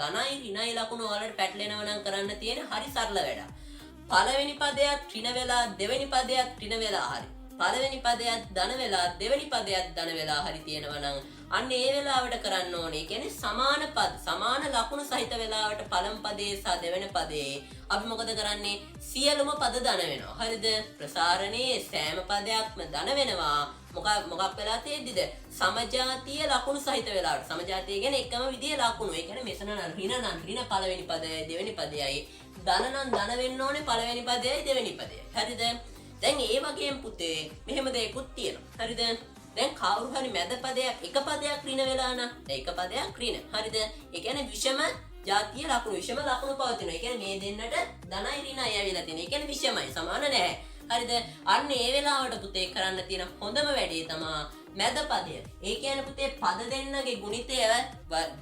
ධනයි ඍණයි ලකුණු වලට පැටලෙනවා නම් කරන්න තියෙන හරි සරල වැඩක්. පළවෙනි පදයක් ඍණ වෙලා දෙවෙනි පදයක් ඍණ වෙලා හරි. පළවෙනි පදයක් ධන වෙලා දෙවෙනි පදයක් ධන වෙලා හරි තියෙනවා නම් අන්න ඒ වෙලාවට කරන්න ඕනේ. කියන්නේ සමාන පද සමාන ලකුණු සහිත වෙලාවට පළමු පදයේ සහ දෙවෙනි පදයේ අපි මොකද කරන්නේ? සියලුම පද ධන වෙනවා. හරිද? ප්‍රසාරණයේ සෑම පදයක්ම ධන වෙනවා. මොකක් වෙලා තියෙද්දිද? සමජාතීය ලකුණු සහිත වෙලාවට. සමජාතීය කියන්නේ එකම විදිහේ ලකුණු. ඒ කියන්නේ මෙතන නම් ඍණ පළවෙනි පදයයි දෙවෙනි පදයයි. ධන නම් ධන වෙන්න ඕනේ පළවෙනි පදයයි දෙවෙනි පදයයි. හරිද? දැන් ඒ වගේම පුතේ මෙහෙම දෙයක්ත් තියෙනවා. හරිද? දැන් කවුරු හරි මැද පදයක් එක පදයක් ඍණ වෙලා නම් ඒක පදයක් ඍණ. හරිද? ඒ කියන්නේ විෂම ජාතිය ලකුණු විෂම ලකුණු පවතිනවා. ඒ කියන්නේ මේ දෙන්නට ධනයි ඍණයි ඇවිල්ලා තියෙනවා. ඒ කියන්නේ විෂමයි සමාන නැහැ. හරිද? අන්න ඒ වෙලාවට පුතේ කරන්න තියෙන හොඳම වැඩේ තමයි මැද පදය. ඒ කියන්නේ පුතේ පද දෙන්නගේ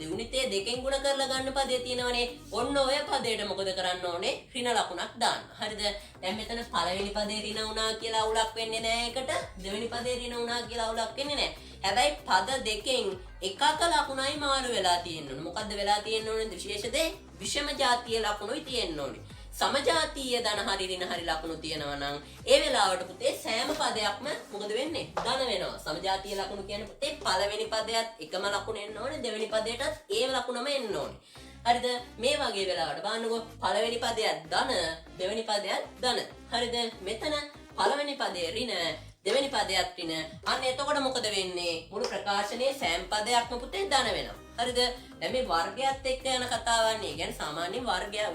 ගුණිතය දෙකෙන් ගුණ කරලා ගන්න පදේ තියෙනවනේ. ඔන්න ඔය පදයට මොකද කරන්න ඕනේ? ඍණ ලකුණක් දාන්න. හරිද? දැන් මෙතන පළවෙනි පදේ ඍණ වුණා කියලා අවුලක් වෙන්නේ නැහැ එකට. දෙවෙනි පදේ ඍණ වුණා කියලා අවුලක් වෙන්නේ නැහැ. හැබැයි පද දෙකෙන් එකක ලකුණයි මාරු වෙලා තියෙන්න ඕනේ. මොකද්ද වෙලා තියෙන්න ඕනේ? විශේෂ දේ විෂම ජාතිය ලකුණුයි තියෙන්න ඕනේ. සමජාතීය ධන හරි ඍණ හරි ලකුණු තියෙනවා නම් ඒ වෙලාවට පුතේ සෑම පදයක්ම මොකද වෙන්නේ? ධන වෙනවා. සමජාතීය ලකුණු කියන්නේ පුතේ පළවෙනි පදයට එකම ලකුණ එන්න ඕනේ, දෙවෙනි පදයටත් ඒ ලකුණම එන්න ඕනේ. හරිද? මේ වගේ වෙලාවට බලන්නකෝ පළවෙනි පදයක් ධන, දෙවෙනි පදයක් ධන. හරිද? මෙතන පළවෙනි පදේ ඍණ, දෙවෙනි පදයක් ඍණ. අන්න එතකොට මොකද වෙන්නේ? මුළු ප්‍රකාශනයේ සෑම පදයක්ම පුතේ ධන වෙනවා. හරිද? දැන් මේ වර්ගයත් එක්ක යන කතාවක් නේ. කියන්නේ සාමාන්‍යයෙන්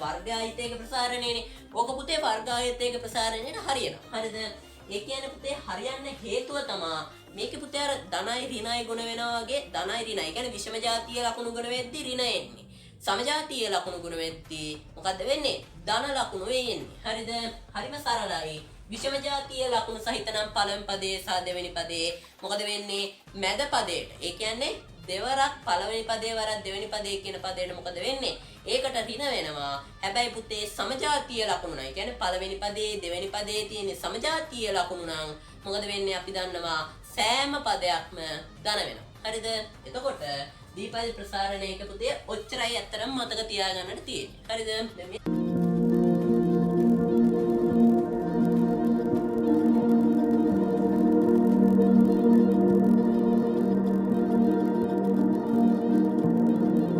වර්ගායිතයක ප්‍රසාරණයනේ. ඕක පුතේ වර්ගායිතයක ප්‍රසාරණයට හරියනවා. හරිද? ඒ කියන්නේ පුතේ හරියන්න හේතුව තමයි මේකේ පුතේ අර ධනයි ඍණයි ගුණ වෙනවා වගේ ධනයි ඍණයි. කියන්නේ විෂම ජාතිය ලකුණු ගුණ වෙද්දී ඍණ එන්නේ. සමජාතීය ලකුණු ගුණ වෙද්දී මොකද්ද වෙන්නේ? ධන ලකුණු වෙන්නේ. හරිද? හරිම සරලයි. විෂම ජාතිය ලකුණු සහිත නම් පළවෙනි පදයේ සහ දෙවෙනි පදයේ මොකද වෙන්නේ? මැද පදයට. ඒ කියන්නේ දෙවරක් පළවෙනි පදේ වරක් දෙවෙනි පදේ කියන පදේට මොකද වෙන්නේ? ඒකට ඍණ වෙනවා. හැබැයි පුතේ සමජාතීය ලකුණු නැහැ. කියන්නේ පළවෙනි පදේ දෙවෙනි පදේ තියෙන සමජාතීය ලකුණු නම් මොකද වෙන්නේ? අපි දන්නවා සෑම පදයක්ම ධන වෙනවා. හරිද? එතකොට දීපද ප්‍රසාරණයක පුතේ ඔච්චරයි අතරම මතක තියාගන්නට තියෙන්නේ. හරිද?